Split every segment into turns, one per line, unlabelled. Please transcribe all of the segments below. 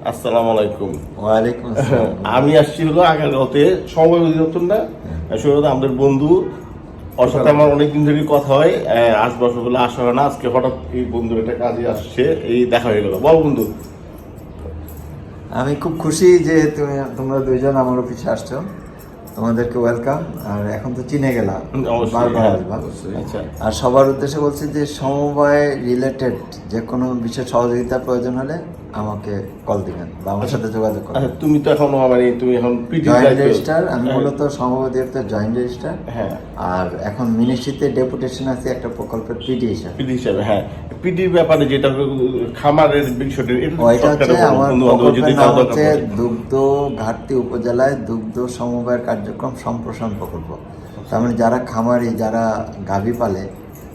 আসসালামু আলাইকুম।
ওয়ালাইকুম আসসালাম।
আমি আসছি হলো আগারগাঁওতে সমবায় অধিদপ্তর না, আসলে আমাদের বন্ধু, ওর সাথে আমার অনেকদিন ধরে কথা হয়, 8 বছর হলো আসা হয় না। আজকে হঠাৎ এই বন্ধুর একটা কাজে আসছে, এই দেখা হয়ে গেল। বল বন্ধু।
আমি খুব খুশি যে তোমরা দুইজন আমার অফিসে আসছো। তোমাদেরকে ওয়েলকাম। আর এখন তো চিনে গেলাম,
অবশ্যই,
বারবার
হ্যাঁ,
আসবা।
অবশ্যই। আচ্ছা,
আর সবার উদ্দেশ্যে বলছি যে সমবায় রিলেটেড যে কোনো বিষয়ে সহযোগিতা প্রয়োজন হলে আমাকে কল দিবেন বা আমার সাথে যোগাযোগ
আচ্ছা,
করবেন।
তুমি তো এখন মানে তুমি এখন পিটি
জয়েন্ট রেজিস্টার, আমি মূলত সমবায় অধিদপ্তর জয়েন্ট রেজিস্টার।
হ্যাঁ,
আর এখন মিনিস্ট্রিতে ডেপুটেশন আছে একটা প্রকল্পের পিডি হিসাবে।
পিটি হিসাবে। হ্যাঁ, পিটির ব্যাপারে যেটা খামারের বিষয়টা,
ওইটা হচ্ছে আমার প্রকল্পের নাম হচ্ছে
দরকার
দুগ্ধ ঘাটতি উপজেলায় দুগ্ধ সমবায়ের কার্যক্রম সম্প্রসারণ প্রকল্প। তার মানে যারা খামারি, যারা গাভী পালে,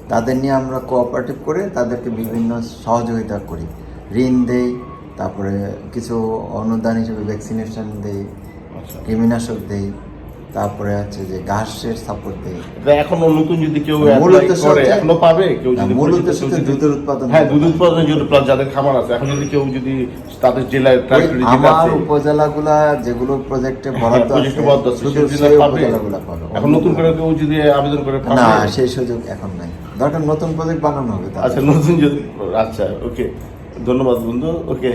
তাদের নিয়ে আমরা কোঅপারেটিভ করে তাদেরকে বিভিন্ন সহযোগিতা করি, ঋণ দেই, তারপরে কিছু অনুদান হিসেবে ভ্যাকসিনেশন দেই,
আচ্ছা।
কৃমিনাশক দেই, তারপরে হচ্ছে যে ঘাসের সাপোর্ট দেই।
এটা এখনো নতুন যদি কেউ
মূল
apply
উদ্দেশ্য
করে,
হচ্ছে-
এখনো পাবে কেউ যদি
মূল
পরিচিত
উদ্দেশ্য
কেউ
হচ্ছে
যদি-
দুধের উৎপাদন।
হ্যাঁ, দুধ উৎপাদনের জন্য প্লাস যাদের খামার আছে, এখন যদি কেউ যদি তাদের জেলায়
ওই আমার উপজেলাগুলা যেগুলো প্রজেক্টে বরাদ্দ আছে, শুধু সেই উপজেলাগুলা পাবে।
এখন নতুন করে কেউ যদি আবেদন করে পাবে?
না, সেই সুযোগ এখন নাই। দরকার নতুন প্রজেক্ট বানানো হবে তাহলে।
আচ্ছা, নতুন যদি, আচ্ছা, ওকে, ধন্যবাদ বন্ধু। ওকে।